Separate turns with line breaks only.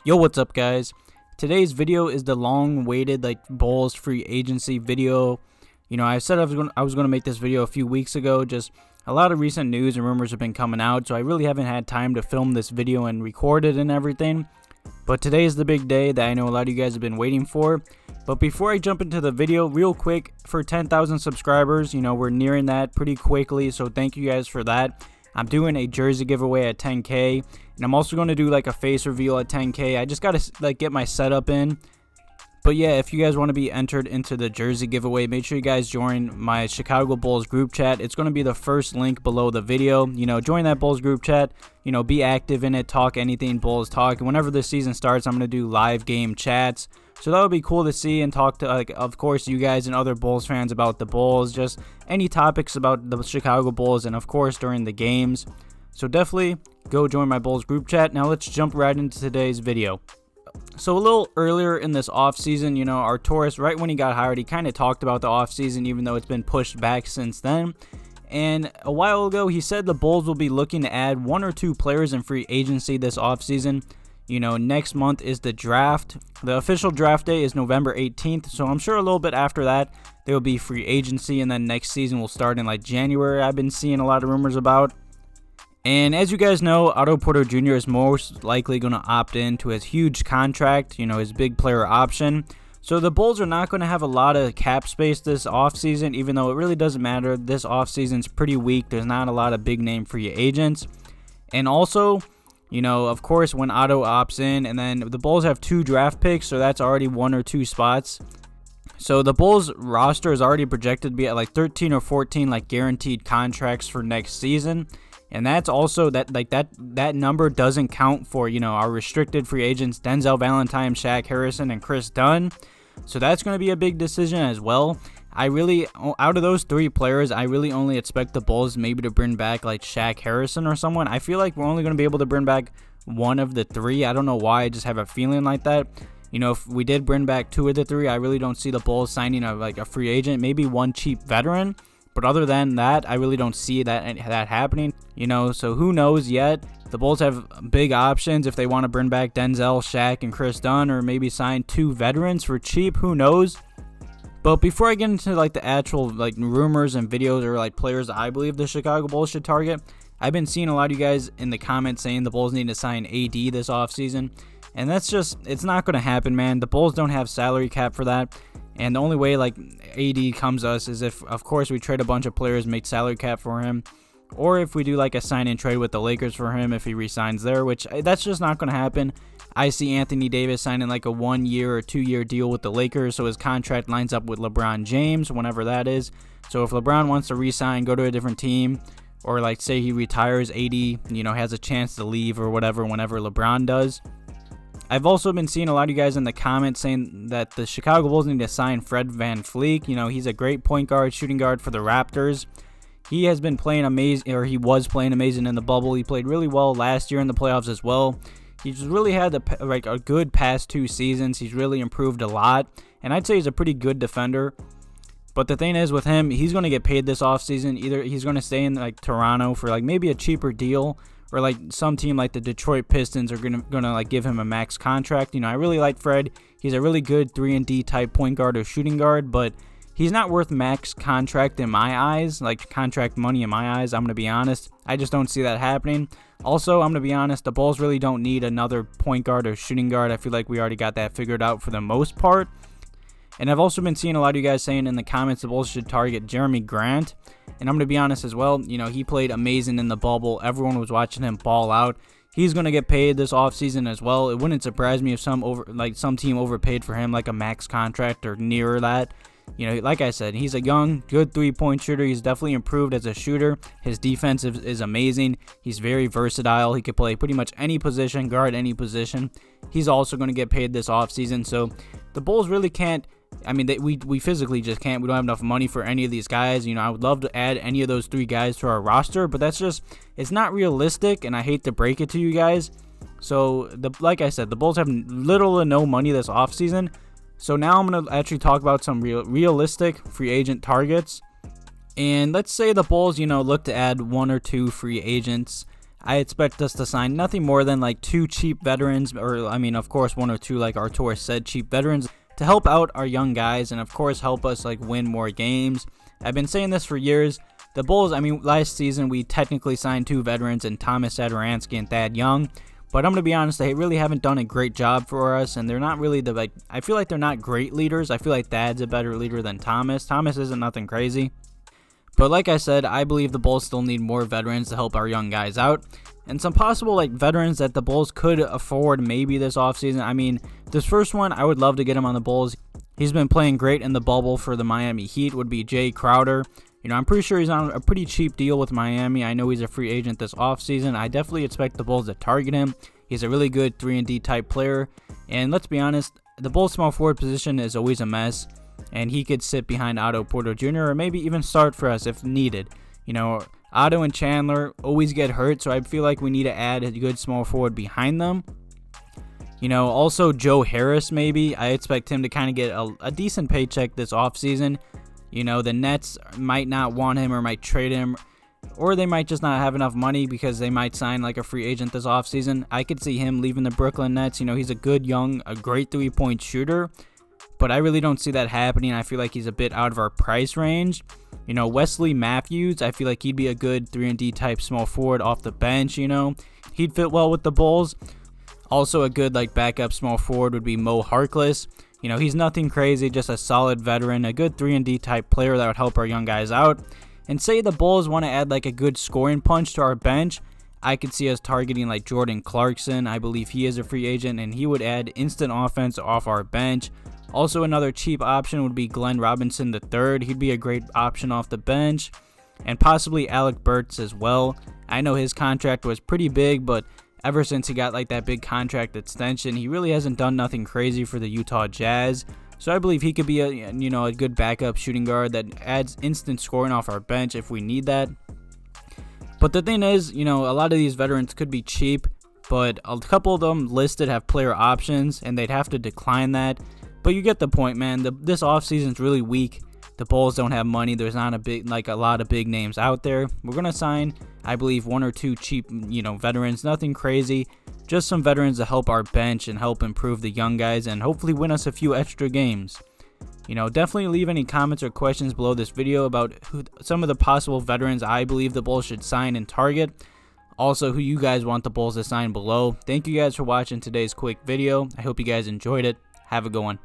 Yo, what's up, guys? Today's video is the long-awaited Bulls free agency video. I said I was going to make this video a few weeks ago. Just a lot of recent news and rumors have been coming out, so I really haven't had time to film this video and record it and everything. But today is the big day that I know a lot of you guys have been waiting for. But before I jump into the video, real quick, for 10,000 subscribers, we're nearing that pretty quickly, so thank you guys for that. I'm doing a jersey giveaway at 10K, and I'm also going to do a face reveal at 10K. I just got to get my setup in. But yeah, if you guys want to be entered into the jersey giveaway, make sure you guys join my Chicago Bulls group chat. It's going to be the first link below the video. Join that Bulls group chat. Be active in it, talk anything Bulls talk. And whenever the season starts, I'm going to do live game chats. So that would be cool to see and talk to, of course, you guys and other Bulls fans about the Bulls. Just any topics about the Chicago Bulls and, of course, during the games. So definitely go join my Bulls group chat. Now let's jump right into today's video. So a little earlier in this offseason, Arturis, right when he got hired, he kind of talked about the offseason, even though it's been pushed back since then. And a while ago, he said the Bulls will be looking to add 1 or 2 players in free agency this offseason. Next month is the draft. The official draft day is November 18th, so I'm sure a little bit after that, there will be free agency, and then next season will start in January. I've been seeing a lot of rumors about. And as you guys know, Otto Porter Jr. is most likely going to opt in to his huge contract, his big player option. So the Bulls are not going to have a lot of cap space this offseason, even though it really doesn't matter. This offseason's pretty weak. There's not a lot of big name free agents. And also, of course, when Otto opts in, and then the Bulls have 2 draft picks, so that's already 1 or 2 spots. So the Bulls roster is already projected to be at 13 or 14 guaranteed contracts for next season. And that's also that number doesn't count for, our restricted free agents, Denzel, Valentine, Shaq, Harrison, and Kris Dunn. So that's going to be a big decision as well. Out of those 3 players, I really only expect the Bulls maybe to bring back Shaq, Harrison, or someone. I feel like we're only going to be able to bring back 1 of the 3. I don't know why. I just have a feeling like that. If we did bring back 2 of the 3, I really don't see the Bulls signing a free agent. Maybe 1 cheap veteran. But other than that, I really don't see that happening. So who knows yet? The Bulls have big options if they want to bring back Denzel, Shaq, and Kris Dunn, or maybe sign 2 veterans for cheap. Who knows? But before I get into the actual rumors and videos or players that I believe the Chicago Bulls should target, I've been seeing a lot of you guys in the comments saying the Bulls need to sign AD this offseason. And that's just, it's not going to happen, man. The Bulls don't have salary cap for that. And the only way AD comes to us is if, of course, we trade a bunch of players, make salary cap for him. Or if we do a sign and trade with the Lakers for him if he resigns there, which that's just not going to happen. I see Anthony Davis signing a 1-year or 2-year deal with the Lakers, so his contract lines up with LeBron James, whenever that is. So if LeBron wants to resign, go to a different team, or say he retires, AD, has a chance to leave or whatever whenever LeBron does. I've also been seeing a lot of you guys in the comments saying that the Chicago Bulls need to sign Fred VanVleet. He's a great point guard, shooting guard for the Raptors. He has been playing amazing, or he was playing amazing in the bubble. He played really well last year in the playoffs as well. He's really had a good past 2 seasons. He's really improved a lot, and I'd say he's a pretty good defender. But the thing is with him, he's going to get paid this offseason. Either he's going to stay in Toronto for maybe a cheaper deal, or some team like the Detroit Pistons are gonna give him a max contract. I really like Fred. He's a really good 3-and-D type point guard or shooting guard, but he's not worth max contract in my eyes, contract money in my eyes. I'm gonna be honest. I just don't see that happening. Also, I'm gonna be honest. The Bulls really don't need another point guard or shooting guard. I feel like we already got that figured out for the most part. And I've also been seeing a lot of you guys saying in the comments the Bulls should target Jerami Grant. And I'm going to be honest as well. He played amazing in the bubble. Everyone was watching him ball out. He's going to get paid this offseason as well. It wouldn't surprise me if some team overpaid for him a max contract or nearer that. Like I said, he's a young, good 3-point shooter. He's definitely improved as a shooter. His defense is amazing. He's very versatile. He could play pretty much any position, guard any position. He's also going to get paid this offseason. So the Bulls really can't. We physically just can't. We don't have enough money for any of these guys. I would love to add any of those 3 guys to our roster, but it's not realistic, and I hate to break it to you guys. So, like I said, the Bulls have little to no money this offseason. So now I'm going to actually talk about some realistic free agent targets. And let's say the Bulls, look to add 1 or 2 free agents. I expect us to sign nothing more than like 2 cheap veterans, or of course 1 or 2, like Artur said, cheap veterans to help out our young guys and of course help us like win more games. I've been saying this for years. The Bulls, last season we technically signed 2 veterans in Tomas, Satoransky, and Thad Young. But I'm going to be honest, they really haven't done a great job for us, and they're not really I feel like they're not great leaders. I feel like Thad's a better leader than Tomas. Tomas isn't nothing crazy. But like I said, I believe the Bulls still need more veterans to help our young guys out. And some possible veterans that the Bulls could afford maybe this offseason. This first one, I would love to get him on the Bulls. He's been playing great in the bubble for the Miami Heat, would be Jay Crowder. I'm pretty sure he's on a pretty cheap deal with Miami. I know he's a free agent this offseason. I definitely expect the Bulls to target him. He's a really good 3-and-D type player. And let's be honest, the Bulls small forward position is always a mess. And he could sit behind Otto Porter Jr. or maybe even start for us if needed. Otto and Chandler always get hurt, so I feel like we need to add a good small forward behind them. Also Joe Harris maybe. I expect him to kind of get a decent paycheck this offseason. The Nets might not want him or might trade him, or they might just not have enough money because they might sign like a free agent this offseason. I could see him leaving the Brooklyn Nets. He's a great 3-point shooter, but I really don't see that happening. I feel like he's a bit out of our price range. Wesley Matthews, I feel like he'd be a good 3-and-D type small forward off the bench. He'd fit well with the Bulls. Also a good backup small forward would be Mo Harkless. He's nothing crazy, just a solid veteran, a good 3-and-D type player that would help our young guys out. And say the Bulls want to add a good scoring punch to our bench, I could see us targeting Jordan Clarkson. I believe he is a free agent, and he would add instant offense off our bench. Also, another cheap option would be Glenn Robinson III. He'd be a great option off the bench. And possibly Alec Burks as well. I know his contract was pretty big, but ever since he got that big contract extension, he really hasn't done nothing crazy for the Utah Jazz. So I believe he could be a good backup shooting guard that adds instant scoring off our bench if we need that. But the thing is, a lot of these veterans could be cheap, but a couple of them listed have player options, and they'd have to decline that. But you get the point, man. This offseason's really weak. The Bulls don't have money. There's not a lot of big names out there. We're going to sign, I believe, 1 or 2 cheap, veterans. Nothing crazy. Just some veterans to help our bench and help improve the young guys and hopefully win us a few extra games. Definitely leave any comments or questions below this video about some of the possible veterans I believe the Bulls should sign and target. Also, who you guys want the Bulls to sign below. Thank you guys for watching today's quick video. I hope you guys enjoyed it. Have a good one.